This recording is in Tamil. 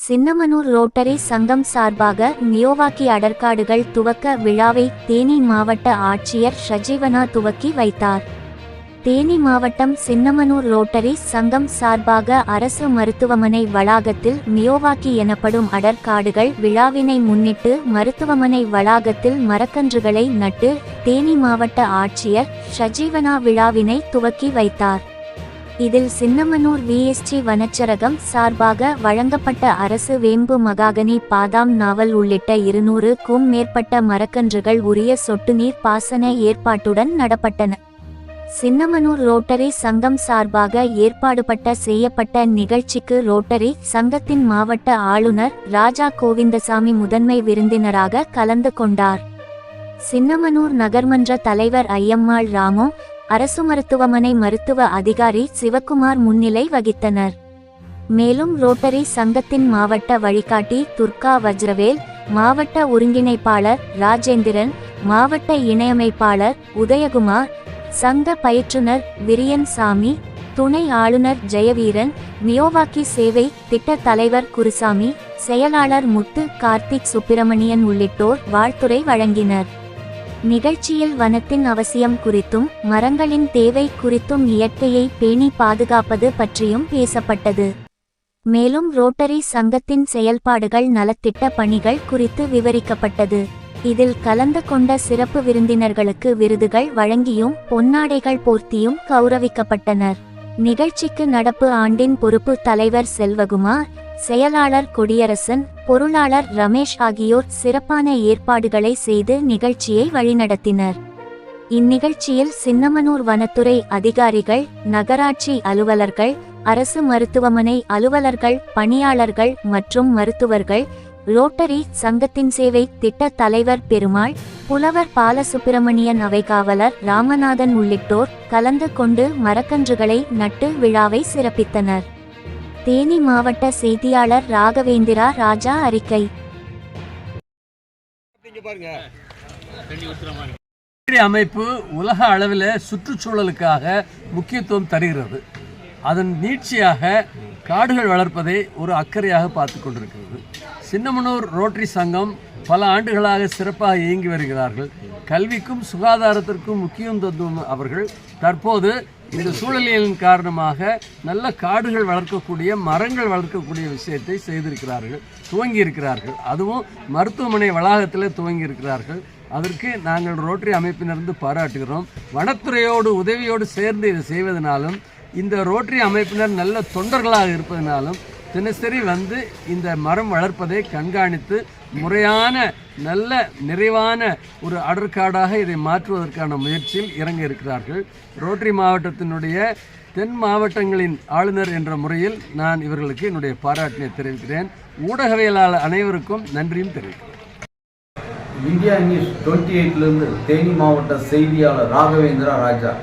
சின்னமனூர் ரோட்டரி சங்கம் சார்பாக மியோவாக்கி அடற்காடுகள் துவக்க விழாவை தேனி மாவட்ட ஆட்சியர் ஷஜீவனா துவக்கி வைத்தார். தேனி மாவட்டம் சின்னமனூர் ரோட்டரி சங்கம் சார்பாக அரசு மருத்துவமனை வளாகத்தில் மியோவாக்கி எனப்படும் அடற்காடுகள் விழாவினை முன்னிட்டு மருத்துவமனை வளாகத்தில் மரக்கன்றுகளை நட்டு தேனி மாவட்ட ஆட்சியர் ஷஜீவனா விழாவினை துவக்கி வைத்தார். இதில் சின்னமனூர் VSG வனச்சரகம் சார்பாக வழங்கப்பட்ட அரசு வேம்பு மகாகனி பாதாம் நாவல் உள்ளிட்ட 200க்கும் மேற்பட்ட மரக்கன்றுகள் உரிய சொட்டு நீர் பாசன ஏற்பாட்டுடன் நடப்பட்டன. சின்னமனூர் ரோட்டரி சங்கம் சார்பாக ஏற்பாடுபட்ட செய்யப்பட்ட நிகழ்ச்சிக்கு ரோட்டரி சங்கத்தின் மாவட்ட ஆளுநர் ராஜா கோவிந்தசாமி முதன்மை விருந்தினராக கலந்து கொண்டார். சின்னமனூர் நகர்மன்ற தலைவர் ஐயம்மாள் ராமு, அரசு மருத்துவமனை மருத்துவ அதிகாரி சிவக்குமார் முன்னிலை வகித்தனர். மேலும் ரோட்டரி சங்கத்தின் மாவட்ட வழிகாட்டி துர்கா வஜ்ரவேல், மாவட்ட ஒருங்கிணைப்பாளர் ராஜேந்திரன், மாவட்ட இணையமைப்பாளர் உதயகுமார், சங்க பயிற்றுனர் விரியன் சாமி, துணை ஆளுநர் ஜெயவீரன், மியோவாக்கி சேவை திட்ட தலைவர் குருசாமி, செயலாளர் முத்து கார்த்திக் சுப்பிரமணியன் உள்ளிட்டோர் வாழ்த்துரை வழங்கினர். நிகழ்ச்சியில் வனத்தின் அவசியம் குறித்தும் மரங்களின் தேவை குறித்தும் இயற்கையை பேணி பாதுகாப்பது பற்றியும் பேசப்பட்டது. மேலும் ரோட்டரி சங்கத்தின் செயல்பாடுகள் நலத்திட்ட பணிகள் குறித்து விவரிக்கப்பட்டது. இதில் கலந்து கொண்ட சிறப்பு விருந்தினர்களுக்கு விருதுகள் வழங்கியும் பொன்னாடைகள் போர்த்தியும் கௌரவிக்கப்பட்டனர். நிகழ்ச்சிக்கு நடப்பு ஆண்டின் பொறுப்பு தலைவர் செல்வகுமார், செயலாளர் கொடியரசன், பொருளாளர் ரமேஷ் ஆகியோர் சிறப்பான ஏற்பாடுகளை செய்து நிகழ்ச்சியை வழிநடத்தினர். இந்நிகழ்ச்சியில் சின்னமனூர் வனத்துறை அதிகாரிகள், நகராட்சி அலுவலர்கள், அரசு மருத்துவமனை அலுவலர்கள், பணியாளர்கள் மற்றும் மருத்துவர்கள், ரோட்டரி சங்கத்தின் சேவை திட்ட தலைவர் பெருமாள், புலவர் பாலசுப்பிரமணியன், அவைகாவலர் ராமநாதன் உள்ளிட்டோர் கலந்து கொண்டு மரக்கன்றுகளை நட்டு விழாவை சிறப்பித்தனர். தேனி மாவட்ட செய்தியாளர் ராகவேந்திரா ராஜா அறிக்கை. அமைப்பு உலக அளவில் சுற்றுச்சூழலுக்காக முக்கியத்துவம் தருகிறது. அதன் நீட்சியாக காடுகள் வளர்ப்பதை ஒரு அக்கறையாக பார்த்து கொண்டிருக்கிறது. சின்னமனூர் ரோட்டரி சங்கம் பல ஆண்டுகளாக சிறப்பாக இயங்கி வருகிறார்கள். கல்விக்கும் சுகாதாரத்திற்கும் முக்கியம் தந்தும் அவர்கள் தற்போது இந்த சூழலியலின் காரணமாக நல்ல காடுகள் வளர்க்கக்கூடிய மரங்கள் வளர்க்கக்கூடிய விஷயத்தை செய்திருக்கிறார்கள், துவங்கியிருக்கிறார்கள். அதுவும் மருத்துவமனை வளாகத்தில் துவங்கியிருக்கிறார்கள். அதற்கு நாங்கள் ரோட்டரி அமைப்பினருந்து பாராட்டுகிறோம். வனத்துறையோடு உதவியோடு சேர்ந்து இதை செய்வதனாலும் இந்த ரோட்டரி அமைப்பினர் நல்ல தொண்டர்களாக இருப்பதனாலும் தினசரி வந்து இந்த மரம் வளர்ப்பதை கண்காணித்து முறையான நல்ல நிறைவான ஒரு அடற்காடாக இதை மாற்றுவதற்கான முயற்சியில் இறங்க இருக்கிறார்கள். ரோட்டரி மாவட்டத்தினுடைய தென் மாவட்டங்களின் ஆளுநர் என்ற முறையில் நான் இவர்களுக்கு என்னுடைய பாராட்டினை தெரிவிக்கிறேன். ஊடகவியலாளர் அனைவருக்கும் நன்றியும் தெரிவிக்கிறேன். இந்தியா நியூஸ் 28 தேனி மாவட்ட செய்தியாளர் ராகவேந்திரா ராஜா.